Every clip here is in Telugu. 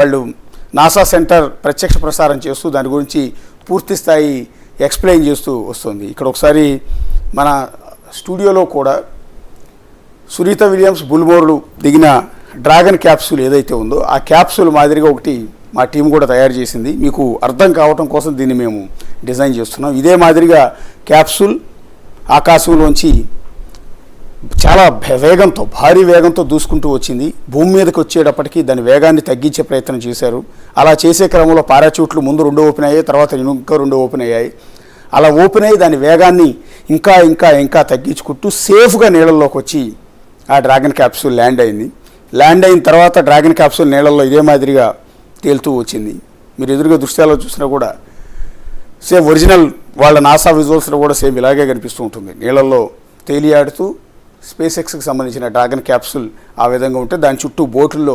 వాళ్ళు నాసా సెంటర్ ప్రత్యక్ష ప్రసారం చేస్తూ దాని గురించి పూర్తి స్థాయి ఎక్స్ప్లెయిన్ చేస్తూ వస్తుంది. ఇక్కడ ఒకసారి మన స్టూడియోలో కూడా సునీత విలియమ్స్ బుల్మోర్లు దిగిన డ్రాగన్ క్యాప్సూల్ ఏదైతే ఉందో ఆ క్యాప్సూల్ మాదిరిగా ఒకటి మా టీం కూడా తయారు చేసింది. మీకు అర్థం కావటం కోసం దీన్ని మేము డిజైన్ చేస్తున్నాం. ఇదే మాదిరిగా క్యాప్సూల్ ఆకాశంలోంచి చాలా వేగంతో, భారీ వేగంతో దూసుకుంటూ వచ్చింది. భూమి మీదకి వచ్చేటప్పటికి దాని వేగాన్ని తగ్గించే ప్రయత్నం చేశారు. అలా చేసే క్రమంలో పారాచూట్లు ముందు 2 ఓపెన్ అయ్యాయి, తర్వాత ఇంకా 2 ఓపెన్ అయ్యాయి. అలా ఓపెన్ అయ్యి దాని వేగాన్ని ఇంకా ఇంకా ఇంకా తగ్గించుకుంటూ సేఫ్గా నీళ్ళల్లోకి వచ్చి ఆ డ్రాగన్ క్యాప్సూల్ ల్యాండ్ అయింది. ల్యాండ్ అయిన తర్వాత డ్రాగన్ క్యాప్సూల్ నీళ్ళల్లో ఇదే మాదిరిగా తేలుతూ వచ్చింది. మీరు ఎదురుగా దృశ్యాల్లో చూసినా కూడా సేమ్ ఒరిజినల్ వాళ్ళ నాసా విజువల్స్లో కూడా సేమ్ ఇలాగే కనిపిస్తూ ఉంటుంది. నీళ్ళల్లో తేలియాడుతూ స్పేస్ ఎక్స్కి సంబంధించిన డ్రాగన్ క్యాప్సూల్ ఆ విధంగా ఉంటే దాని చుట్టూ బోటుల్లో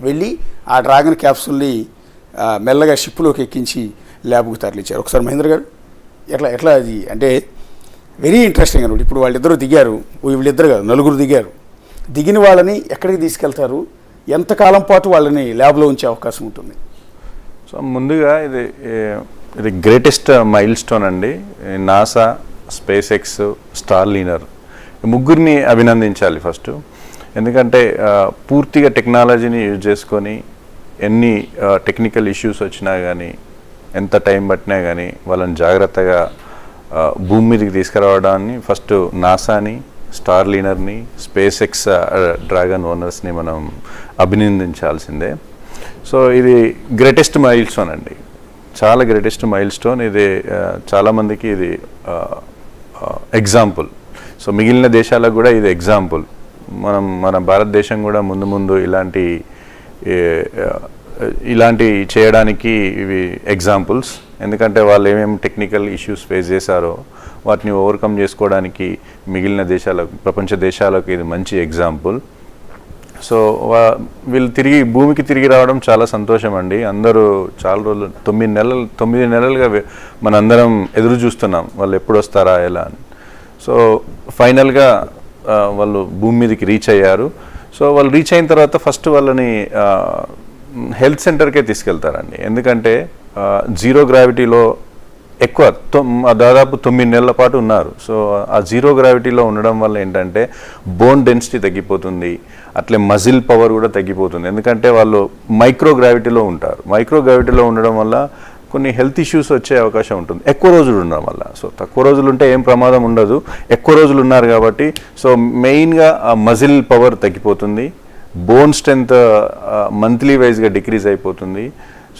వెళ్ళి ఆ డ్రాగన్ క్యాప్సూల్ని మెల్లగా షిప్లోకి ఎక్కించి ల్యాబ్కు తరలించారు. ఒకసారి మహేంద్ర గారు ఎట్లా అది అంటే వెరీ ఇంట్రెస్టింగ్ అనమాట. ఇప్పుడు వాళ్ళిద్దరూ దిగారు, వీళ్ళిద్దరు కాదు నలుగురు దిగారు. దిగిన వాళ్ళని ఎక్కడికి తీసుకెళ్తారు, ఎంతకాలం పాటు వాళ్ళని ల్యాబ్లో ఉంచే అవకాశం ఉంటుంది? సో ముందుగా ఇది గ్రేటెస్ట్ మైల్ స్టోన్ అండి. నాసా, స్పేస్ ఎక్స్, స్టార్లీనర్ ముగ్గురిని అభినందించాలి ఫస్ట్. ఎందుకంటే పూర్తిగా టెక్నాలజీని యూజ్ చేసుకొని ఎన్ని టెక్నికల్ ఇష్యూస్ వచ్చినా కానీ, ఎంత టైం పట్టినా కానీ వాళ్ళని జాగ్రత్తగా భూమి మీదకి తీసుకురావడాన్ని ఫస్ట్ నాసాని, స్టార్లీనర్ని, స్పేస్ ఎక్స్ డ్రాగన్ ఓనర్స్ని మనం అభినందించాల్సిందే. సో ఇది గ్రేటెస్ట్ మైల్ స్టోన్ అండి, చాలా గ్రేటెస్ట్ మైల్ స్టోన్. ఇది చాలామందికి ఇది ఎగ్జాంపుల్. సో మిగిలిన దేశాలకు కూడా ఇది ఎగ్జాంపుల్. మన భారతదేశం కూడా ముందు ఇలాంటి చేయడానికి ఇవి ఎగ్జాంపుల్స్. ఎందుకంటే వాళ్ళు ఏమేమి టెక్నికల్ ఇష్యూస్ ఫేస్ చేశారో వాటిని ఓవర్కమ్ చేసుకోవడానికి మిగిలిన దేశాలకు, ప్రపంచ దేశాలకు ఇది మంచి ఎగ్జాంపుల్. సో వీళ్ళు భూమికి తిరిగి రావడం చాలా సంతోషం అండి. అందరూ చాలా రోజులు 9 నెలలుగా మనందరం ఎదురు చూస్తున్నాం వాళ్ళు ఎప్పుడు వస్తారా ఎలా అని. సో ఫైనల్గా వాళ్ళు భూమి మీదకి రీచ్ అయ్యారు. సో వాళ్ళు రీచ్ అయిన తర్వాత ఫస్ట్ వాళ్ళని హెల్త్ సెంటర్కే తీసుకెళ్తారండి. ఎందుకంటే జీరో గ్రావిటీలో ఎక్కువ దాదాపు 9 నెలల పాటు ఉన్నారు. సో ఆ జీరో గ్రావిటీలో ఉండడం వల్ల ఏంటంటే బోన్ డెన్సిటీ తగ్గిపోతుంది, అట్లే మజిల్ పవర్ కూడా తగ్గిపోతుంది. ఎందుకంటే వాళ్ళు మైక్రో గ్రావిటీలో ఉంటారు. మైక్రో గ్రావిటీలో ఉండడం వల్ల కొన్ని హెల్త్ ఇష్యూస్ వచ్చే అవకాశం ఉంటుంది ఎక్కువ రోజులు ఉండడం వల్ల. సో తక్కువ రోజులు ఉంటే ఏం ప్రమాదం ఉండదు, ఎక్కువ రోజులు ఉన్నారు కాబట్టి. సో మెయిన్గా ఆ మజిల్ పవర్ తగ్గిపోతుంది, బోన్ స్ట్రెంత్ మంత్లీ వైజ్గా డిక్రీజ్ అయిపోతుంది.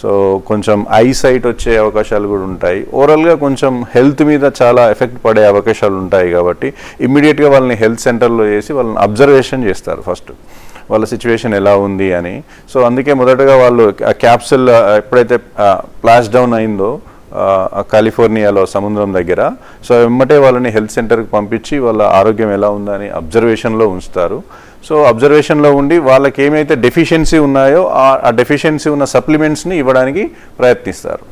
సో కొంచెం ఐ సైట్ వచ్చే అవకాశాలు కూడా ఉంటాయి. ఓవరాల్గా కొంచెం హెల్త్ మీద చాలా ఎఫెక్ట్ పడే అవకాశాలు ఉంటాయి. కాబట్టి ఇమ్మీడియట్గా వాళ్ళని హెల్త్ సెంటర్లో చేసి వాళ్ళని అబ్జర్వేషన్ చేస్తారు ఫస్ట్, వాళ్ళ సిచ్యువేషన్ ఎలా ఉంది అని. సో అందుకే మొదటగా వాళ్ళు ఆ క్యాప్సూల్ ఎప్పుడైతే ప్లాష్ డౌన్ అయిందో కాలిఫోర్నియాలో సముద్రం దగ్గర, సో వెంబటే వాళ్ళని హెల్త్ సెంటర్కి పంపించి వాళ్ళ ఆరోగ్యం ఎలా ఉందని అబ్జర్వేషన్లో ఉంచుతారు. సో అబ్జర్వేషన్లో ఉండి వాళ్ళకి ఏమైతే డెఫిషియన్సీ ఉన్నాయో ఆ డెఫిషియన్సీ ఉన్న సప్లిమెంట్స్ని ఇవ్వడానికి ప్రయత్నిస్తారు.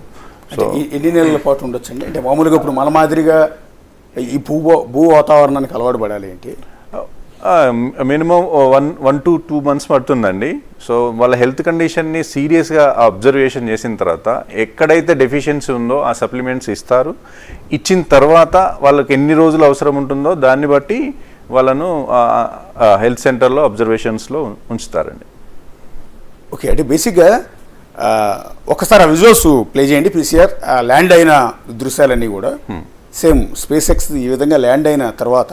సో ఎన్ని నెలల పాటు ఉండొచ్చండి? అంటే మామూలుగా ఇప్పుడు మన మాదిరిగా ఈ భూ వాతావరణానికి అలవాటు పడాలి ఏంటి? మినిమం 1 to 2 months పడుతుందండి. సో వాళ్ళ హెల్త్ కండిషన్ని సీరియస్గా అబ్జర్వేషన్ చేసిన తర్వాత ఎక్కడైతే డెఫిషియన్సీ ఉందో ఆ సప్లిమెంట్స్ ఇస్తారు. ఇచ్చిన తర్వాత వాళ్ళకి ఎన్ని రోజులు అవసరం ఉంటుందో దాన్ని బట్టి వాళ్ళను హెల్త్ సెంటర్లో అబ్జర్వేషన్స్లో ఉంచుతారండి. ఓకే, అంటే బేసిక్గా ఒకసారి ఆ విజువల్స్ ప్లే చేయండి పీసీఆర్. ల్యాండ్ అయిన దృశ్యాలన్నీ కూడా సేమ్ స్పేస్ ఎక్స్ ఈ విధంగా ల్యాండ్ అయిన తర్వాత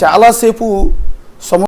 చాలాసేపు